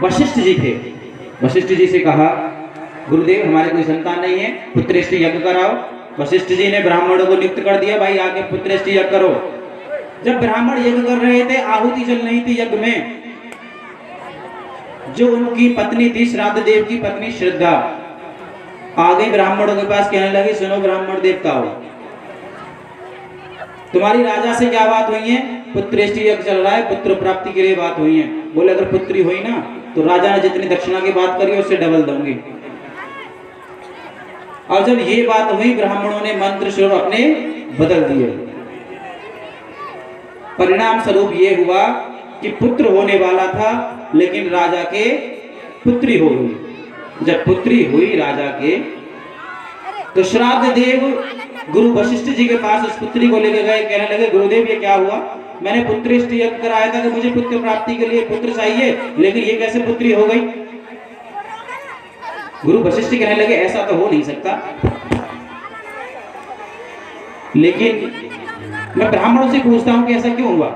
वशिष्ठ जी थे। वशिष्ठ जी से कहा, गुरुदेव हमारे कोई संतान नहीं है, पुत्रेष्टि यज्ञ कराओ। वशिष्ठ जी ने ब्राह्मणों को नियुक्त कर दिया, भाई आके पुत्रेष्टि यज्ञ करो। जब ब्राह्मण यज्ञ कर रहे थे, आहुति चल रही थी यज्ञ में, जो उनकी पत्नी थी श्राद्ध देव की पत्नी श्रद्धा आ गई ब्राह्मणों के पास, कहने लगी, सुनो ब्राह्मण देवताओं, तुम्हारी राजा से क्या बात हुई है? पुत्रेष्टि यज्ञ चल रहा है, पुत्र प्राप्ति के लिए बात हुई है। बोले अगर पुत्री हुई ना तो राजा ने जितनी दक्षिणा की बात करी उससे डबल दूंगी। और जब ये बात हुई, ब्राह्मणों ने मंत्र स्वरूप अपने बदल दिए। परिणाम स्वरूप ये हुआ कि पुत्र होने वाला था, लेकिन राजा के पुत्री हो गई। जब पुत्री हुई राजा के, तो श्राद्ध देव गुरु वशिष्ठ जी के पास उस पुत्री को लेकर गए। कहने लगे, गुरुदेव ये क्या हुआ? मैंने पुत्रेष्टि यज्ञ कराया था कि मुझे पुत्र प्राप्ति के लिए पुत्र चाहिए, लेकिन ये कैसे पुत्री हो गई? गुरु वशिष्ठ कहने लगे, ऐसा तो हो नहीं सकता। लेकिन मैं ब्राह्मणों से पूछता हूं कि ऐसा क्यों हुआ।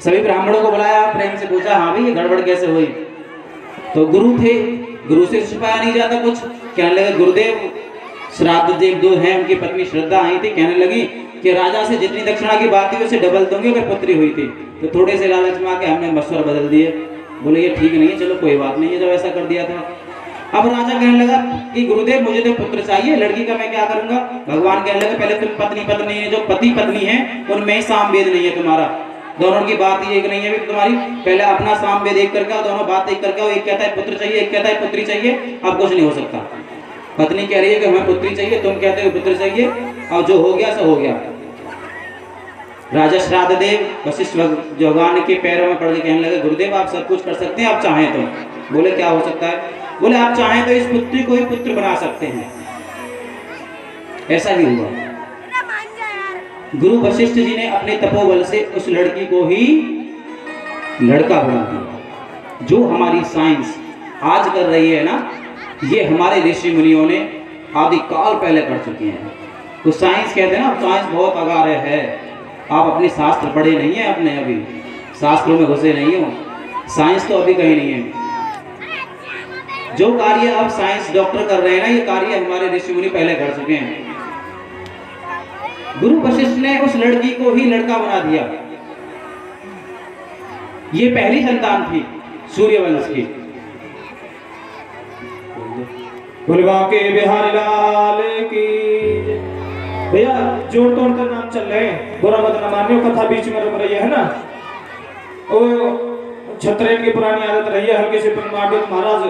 सभी ब्राह्मणों को बुलाया, प्रेम से पूछा, हाँ भाई ये गड़बड़ कैसे हुई? तो गुरु थे, गुरु से छुपाया नहीं जाता कुछ। कहने लगे, गुरुदेव श्राद्ध देव जो है उनकी पत्नी श्रद्धा आई थी, कहने लगी कि राजा से जितनी दक्षिणा की बात थी उसे डबल दूंगी अगर पुत्री हुई थी। तो थोड़े से लालच में आके हमने मशवरा बदल दिए। बोले ये ठीक नहीं है, चलो कोई बात नहीं है, जब ऐसा कर दिया था। अब राजा कहने लगा कि गुरुदेव मुझे तो पुत्र चाहिए, लड़की का मैं क्या करूंगा? भगवान कहने लगे, पहले तुम पत्नी पत्नी है, जो पति पत्नी है उनमें ही सामवेद नहीं है तुम्हारा, दोनों की बात ही एक नहीं है तुम्हारी। पहले अपना सामवेद एक करके दोनों बात एक करके, एक कहता है पुत्र चाहिए, एक कहता है पुत्री चाहिए, अब कुछ नहीं हो सकता। पत्नी कह रही है कि हमें पुत्री चाहिए, तुम कहते हो पुत्र चाहिए, और जो हो गया सो हो गया। राजा श्राद्ध देव वशिष्ठ भगवान के पैरों में पड़ के कहने लगे, गुरुदेव आप सब कुछ कर सकते हैं, आप चाहें तो। बोले क्या हो सकता है? बोले आप चाहें तो इस पुत्री को ही पुत्र बना सकते हैं। ऐसा ही हुआ। गुरु वशिष्ठ जी ने अपने तपोबल से उस लड़की को ही लड़का बना दिया। जो हमारी साइंस आज कर रही है ना, ये हमारे ऋषि मुनियों ने आदि काल पहले कर चुके हैं। तो साइंस कहते हैं ना, साइंस बहुत आगाह है। आप अपने शास्त्र पढ़े नहीं है, अपने अभी शास्त्रों में घुसे नहीं हो, साइंस तो अभी कहीं नहीं है। जो कार्य अब साइंस डॉक्टर कर रहे हैं ना, ये कार्य हमारे ऋषि मुनि पहले कर चुके हैं। गुरु वशिष्ठ ने उस लड़की को ही लड़का बना दिया। ये पहली संतान थी सूर्यवंश की। गुलगांव के बिहारी लाल की। भैया जोड़ तोड़ कर नाम चल रहे हैं, बुरा मत न मानियो, कथा बीच में रुक रही है ना। वो छत्रे की पुरानी आदत रही है, हल्के से पिन मार दो महाराज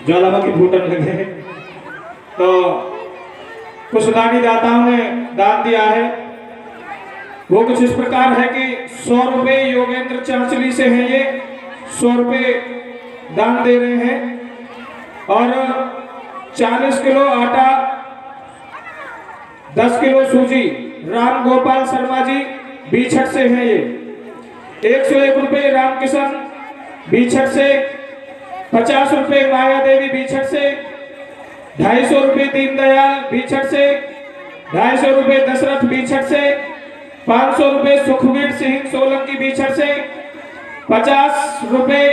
ज्वालामुखी फूटने लगे। तो कुछ दानी दाताओं ने दान दिया है, वो कुछ इस प्रकार है कि 100 रुपए योगेंद्र चांचली से है, ये 100 रुपए दान दे रहे हैं, और 40 किलो आटा, 10 किलो सूजी राम गोपाल शर्मा जी बीछट से है ये। 101 रुपए रामकिशन बीछट से, 50 रुपए माया देवी बीछट से, 250 रुपए दीनदयाल बीछट से, 250 रुपए दशरथ बीछट से, 500 रुपए सुखवीर सिंह सोलंकी बीछट से, 50 रुपए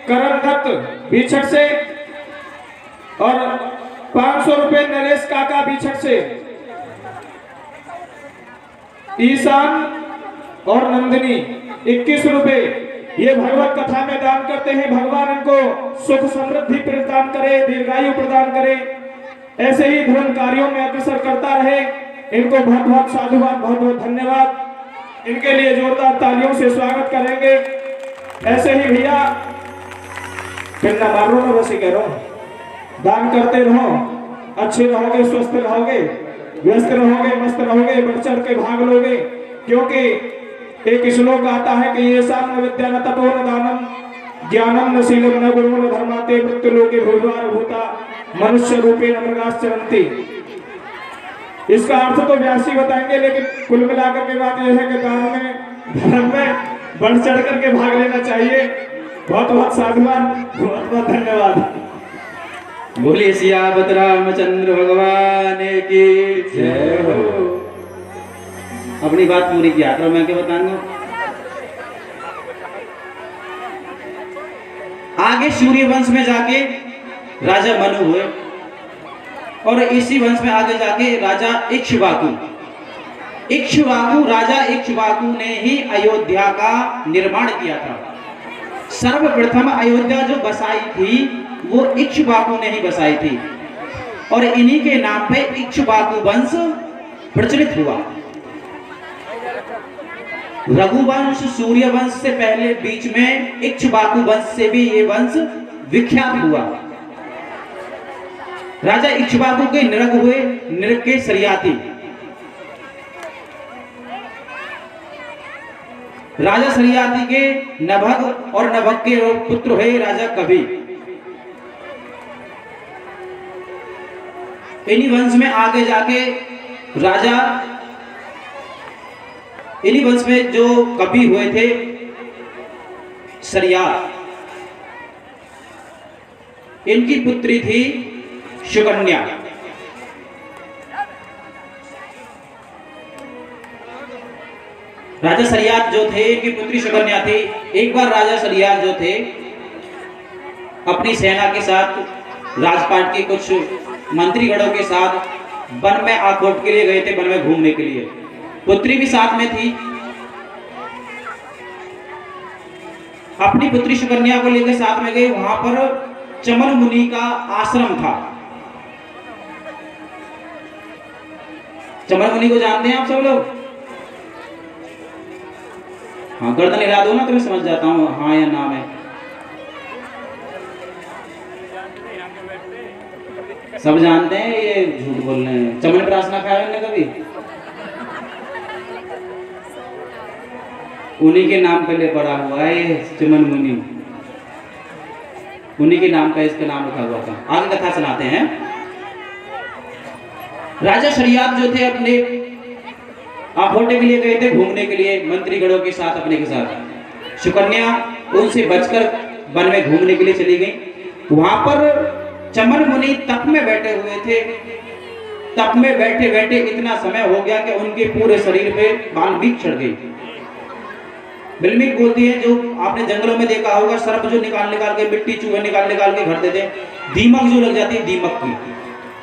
करण दत्त बीछट से, और 500 रुपए नरेश काका बीछट से। ईशान और नंदिनी 21 रुपए ये भगवत कथा में दान करते हैं। भगवान इनको सुख समृद्धि प्रदान करे, दीर्घायु प्रदान करे, ऐसे ही धर्म कार्यों में अग्रसर करता रहे। इनको बहुत बहुत साधुवाद, बहुत बहुत धन्यवाद। इनके लिए जोरदार तालियों से स्वागत करेंगे। ऐसे ही भैया फिर ना मारो ना, वैसे कह रहा हूँ, दान करते रहो, अच्छे रहोगे, स्वस्थ रहोगे, व्यस्त रहोगे, मस्त रहोगे, बढ़ चढ़ के भाग लोगे। क्योंकि एक श्लोक आता है कि ये साम विद्या न तपो न दानम ज्ञानम न शीलम न गुरु न धर्माते मृत्युलोके भूर्वार भूता मनुष्य रूपे न मृगाश्चरन्ति। इसका अर्थ तो व्यासी बताएंगे, लेकिन कुल मिलाकर के बात यह है कि दान में, धर्म में बढ़ चढ़ करके भाग लेना चाहिए। बहुत बहुत साधुवाद, बहुत बहुत धन्यवाद। बोलिए सियावत रामचंद्र भगवान की जय हो। अपनी बात पूरी किया तो मैं क्या बताऊंगा। आगे सूर्य वंश में जाके राजा मनु हुए और इसी वंश में आगे जाके राजा इक्ष्वाकु। राजा इक्ष्वाकु ने ही अयोध्या का निर्माण किया था। सर्वप्रथम अयोध्या जो बसाई थी वो इक्ष्वाकु ने ही बसाई थी और इन्हीं के नाम पे इक्ष्वाकु वंश प्रचलित हुआ। रघुवंश सूर्य वंश से पहले बीच में इक्ष्वाकु वंश से भी ये वंश विख्यात हुआ। राजा इक्ष्वाकु के नृग हुए, नृग के सरियाती। राजा सरियाती के नभग और नभग के पुत्र हुए राजा कवि। इन्हीं वंश में आगे जाके राजा, इन्हीं वंश में जो कवि हुए थे सरियात, इनकी पुत्री थी सुकन्या। राजा सरियात जो थे इनकी पुत्री सुकन्या थी। एक बार राजा सरियात जो थे अपनी सेना के साथ, राजपाट के कुछ मंत्रीगणों के साथ वन में आकोट के लिए गए थे, वन में घूमने के लिए। पुत्री भी साथ में थी। अपनी पुत्री सुकन्या को लेकर साथ में गए। वहां पर चमन मुनि का आश्रम था। चमन मुनि को जानते हैं आप सब लोग? हाँ, गर्दन हिला दो ना तो मैं समझ जाता हूँ हाँ या ना में। सब जानते हैं, ये झूठ बोल रहे हैं। चमन प्रार्थना खाया उन्होंने कभी? उन्हीं के नाम पे ले पड़ा हुआ है ये चमन मुनि, उन्हीं के नाम का इसका नाम रखा हुआ था। आगे कथा सुनाते हैं। राजा शरियात जो थे अपने आखोटे के लिए गए थे घूमने के लिए मंत्रीगणों के साथ, अपने के साथ। सुकन्या उनसे बचकर वन में घूमने के लिए चली गई। वहां पर चमन मुनि तप में बैठे हुए थे। तप में बैठे बैठे इतना समय हो गया कि उनके पूरे शरीर पे बालमीक चढ़ गई। बिल्मीक बोलती है, जो आपने जंगलों में देखा होगा, सर्प जो निकाल के मिट्टी चूहे निकाल के घर देते हैं, दीमक जो लग जाती है, दीमक की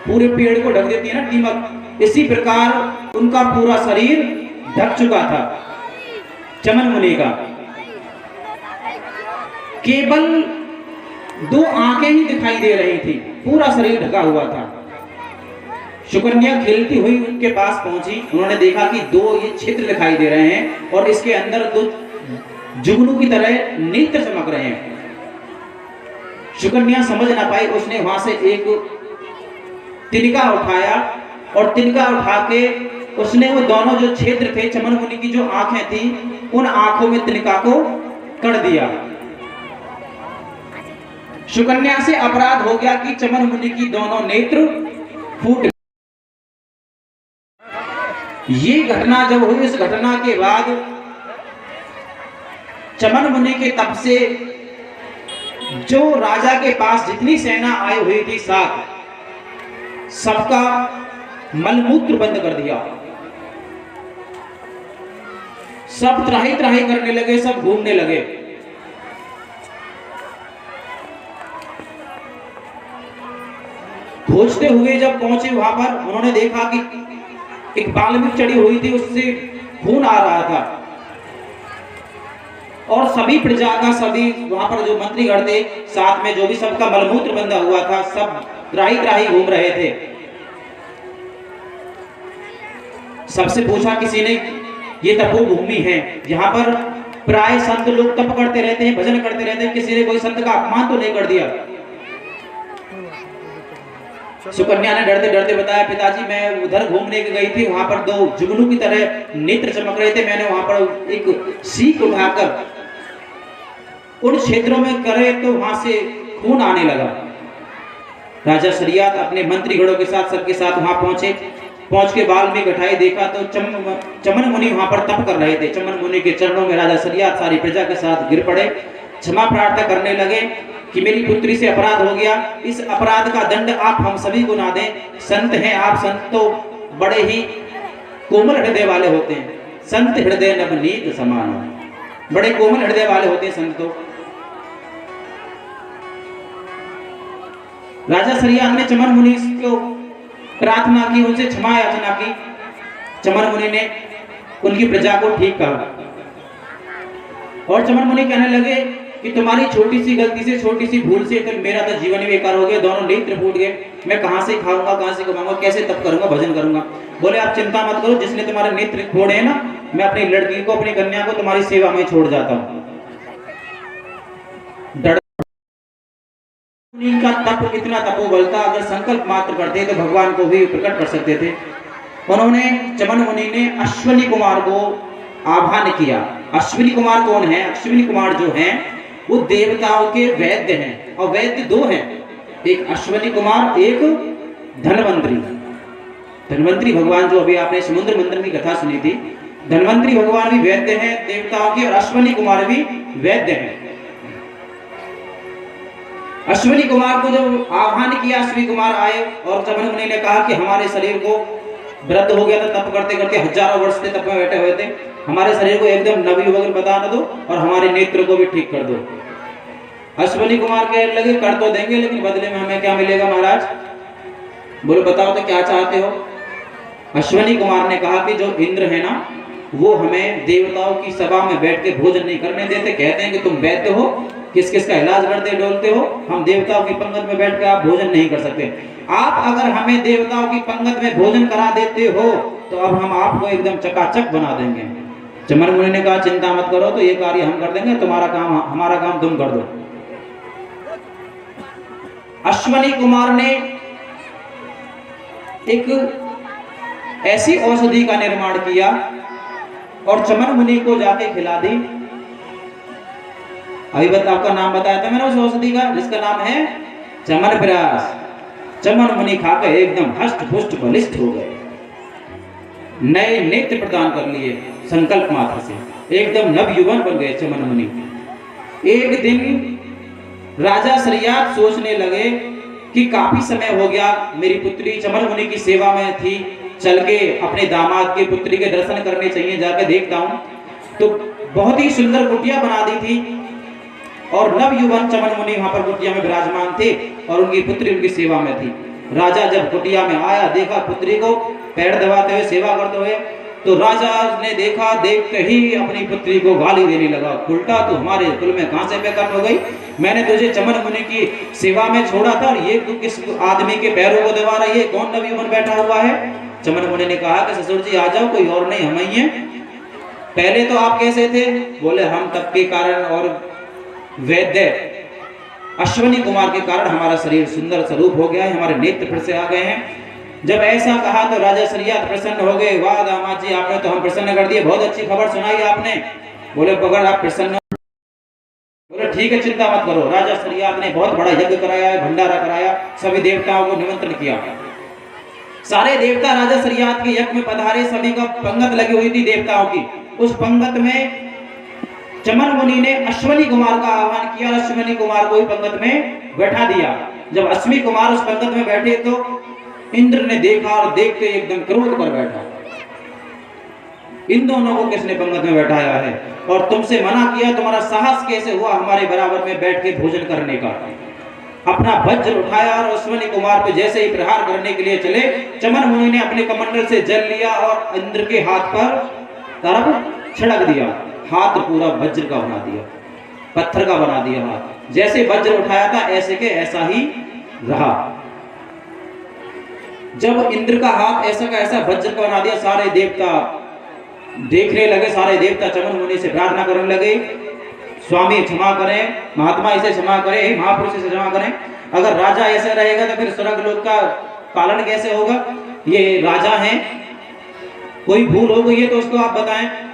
पूरे पेड़ को ढक देती है ना दीमक, इसी प्रकार उनका पूरा शरीर ढक चुका था चमन मुनि का। केवल 2 आंखें ही दिखाई दे रही थी, पूरा शरीर ढका हुआ था। सुकन्या खेलती हुई उनके पास पहुंची। उन्होंने देखा कि 2 ये छिद्र दिखाई दे रहे हैं और इसके अंदर 2 जुगनू की तरह नेत्र चमक रहे हैं। सुकन्या समझ ना पाई। उसने वहां से एक तिनका उठाया और तिनका उठा के उसने वो दोनों जो क्षेत्र थे, चमन मुनि की जो आंखें थी, उन आंखों में तिनका को कर दिया। सुकन्या से अपराध हो गया कि चमन मुनि की दोनों नेत्र फूट। ये घटना जब हुई, इस घटना के बाद चमन मुनि के तप से जो राजा के पास जितनी सेना आई हुई थी साथ, सबका मलमूत्र बंद कर दिया। सब त्राही त्राही करने लगे, सब घूमने लगे। खोजते हुए जब पहुंचे वहां पर, उन्होंने देखा कि एक बालमिक चढ़ी हुई थी, उससे खून आ रहा था और सभी प्रजा का, सभी वहां पर जो मंत्रीगण थे साथ में, जो भी सबका मलमूत्र बंधा हुआ था, सब त्राही त्राही घूम रहे थे। सबसे पूछा किसी ने, ये तपोभूमि है, यहाँ पर प्राय संत लोग तप करते रहते हैं, भजन करते रहते हैं, किसी ने कोई संत का अपमान तो नहीं कर दिया? सुकन्या ने डरते डरते बताया, पिताजी मैं उधर घूमने गई थी, वहां पर 2 जुगनू की तरह नेत्र चमक रहे थे, मैंने वहां पर एक सीख उठाकर उन क्षेत्रों में करे तो वहां से खून आने लगा। राजा शरियात अपने मंत्रीगणों के साथ, सबके साथ वहां पहुंचे। पहुंच के बाल में गठाई देखा तो चमन मुनि वहां पर तप कर रहे थे। चमन मुनि के चरणों में राजा शरियात सारी प्रजा के साथ गिर पड़े, क्षमा प्रार्थना करने लगे कि मेरी पुत्री से अपराध हो गया, इस अपराध का दंड आप हम सभी को ना दें। संत हैं आप, संत तो बड़े ही कोमल हृदय वाले होते हैं। संत हृदय नवनीत समान, बड़े कोमल हृदय वाले होते हैं संत तो। राजा सरियात ने चमन मुनि को प्रार्थना की, उनसे क्षमा याचना की। चमन मुनि ने उनकी प्रजा को ठीक कहा और चमन मुनि कहने लगे कि तुम्हारी छोटी सी गलती से, छोटी सी भूल से तो मेरा तो जीवन बेकार हो गया, दोनों नेत्र फूट गए, मैं कहां से खाऊंगा, कहां से कमाऊंगा, कैसे तप करूंगा, भजन करूंगा। बोले आप चिंता मत करो, जिसने तुम्हारे नेत्र फोड़े हैं ना, मैं अपनी लड़की को, अपनी कन्या को तुम्हारी सेवा में छोड़ जाता हूं। मुनि का तप इतना तपोबल था, अगर संकल्प मात्र करते तो भगवान को भी प्रकट कर सकते थे। उन्होंने, चमन मुनि ने अश्विनी कुमार को आह्वान किया। अश्विनी कुमार कौन है? अश्विनी कुमार जो हैं वो देवताओं के वैद्य हैं, और वैद्य दो हैं, एक अश्विनी कुमार, एक धन्वंतरी। धन्वंतरी भगवान जो अभी आपने समुद्र मंथन की कथा सुनी थी, धन्वंतरी भगवान भी वैद्य हैं देवताओं के, और अश्विनी कुमार भी वैद्य हैं। अश्विनी कुमार को जब आह्वान किया, अश्विनी कुमार आए और चमन मुनि ने कहा कि हमारे शरीर को वृद्ध हो गया था, तप करते करते हजारों वर्ष से तप में बैठे हुए थे, हमारे शरीर को एकदम नवयुवक बता दो और हमारे नेत्र को भी ठीक कर दो। अश्विनी कुमार कहने लगे कर तो देंगे, लेकिन बदले में हमें क्या मिलेगा महाराज? बोले बताओ तो क्या चाहते हो? अश्विनी कुमार ने कहा कि जो इंद्र है ना, वो हमें देवताओं की सभा में बैठ के भोजन नहीं करने देते, कहते हैं कि तुम वैद्य हो, किस किस का इलाज करते डोलते हो, हम देवताओं की पंगत में बैठ के आप भोजन नहीं कर सकते। आप अगर हमें देवताओं की पंगत में भोजन करा देते हो तो अब हम आपको एकदम चकाचक बना देंगे। चमन मुनि ने कहा चिंता मत करो, तो ये कार्य हम कर देंगे, तुम्हारा काम, हमारा काम तुम कर दो। अश्विनी कुमार ने एक ऐसी औषधि का निर्माण किया और चमन मुनि को जाके खिला दी। अभी आपका नाम बताया था मैंने उस औषधि का, जिसका नाम है चमनप्राश। चमन मुनि खाकर एकदम हष्ट पुष्ट बलिष्ठ हो गए, नए नेत्र प्रदान कर लिए संकल्प मात्र से, एकदम नवयुवन बन गए चमन मुनि। एक दिन राजा सरियात सोचने लगे कि काफी समय हो गया, मेरी पुत्री चमन मुनि की सेवा में थी, चल के अपने दामाद के पुत्री के दर्शन करने चाहिए, जाकर देखता हूं। तो बहुत ही सुंदर कुटिया बना दी थी और नवयुवन चमन मुनि वहां पर कुटिया में विराजमान थे और उनकी पुत्री उनकी सेवा में थी। राजा जब कुटिया में आया, देखा पुत्री को पैर दबाते हुए सेवा करते हुए, तो राजा ने देखा, देखते ही अपनी पुत्री को गाली देने लगा, उल्टा तू हमारे कुल में कहां से पैदा हो गई? मैंने तुझे चमन मुनि की सेवा में छोड़ा था और ये तू किस आदमी के पैरों को दबा रही है? कौन नवयुवन बैठा हुआ है? चमन मुनि ने कहा कि ससुर जी आ जाओ, कोई और नहीं, हम ही हैं। पहले तो आप कैसे थे? बोले हम तप के कारण और वैद्य अश्विनी कुमार के कारण हमारा शरीर सुंदर स्वरूप हो गया है, हमारे नेत्र फिर से आ गए हैं। जब ऐसा कहा तो राजा सरियात प्रसन्न हो गए। वाह दामाद जी, आपने तो हम प्रसन्न कर दिए, बहुत अच्छी खबर सुनाई आपने। बोले अगर आप प्रसन्न, बोले ठीक है चिंता मत करो। राजा सरियात ने बहुत बड़ा यज्ञ कराया है, भंडारा कराया, सभी देवताओं को निमंत्रण किया। सारे देवता राजा सरियात के यज्ञ में पधारे, सभी का पंगत लगी हुई थी देवताओं की। उस पंगत में चमन मुनि ने अश्विनी कुमार का आह्वान किया, अश्विनी कुमार को ही पंगत में बैठा दिया। जब अश्विनी कुमार उस पंगत में बैठे तो इंद्र ने देखा और देखते एकदम क्रोध कर बैठा, इन दोनों को किसने पंगत में बैठाया है और तुमसे मना किया, तुम्हारा साहस कैसे हुआ हमारे बराबर में बैठ के भोजन करने का? अपना वज्र उठाया और अश्विनी कुमार पे जैसे ही प्रहार करने के लिए चले, चमन मुनि ने अपने कमंडल से जल लिया और इंद्र के हाथ पर तरफ छिड़क दिया। हाथ पूरा वज्र का बना दिया, पत्थर का बना दिया हाथ। जैसे वज्र उठाया था ऐसे के ऐसा ही रहा। जब इंद्र का हाथ ऐसा का ऐसा वज्र का बना दिया, सारे देवता देखने लगे, सारे देवता चमन मुनि से प्रार्थना करने लगे, स्वामी क्षमा करें, महात्मा इसे क्षमा करें, महापुरुष इसे क्षमा करें। अगर राजा ऐसे रहेगा तो फिर स्वर्ग लोक का पालन कैसे होगा? ये राजा हैं, कोई भूल हो गई है तो उसको आप बताएं।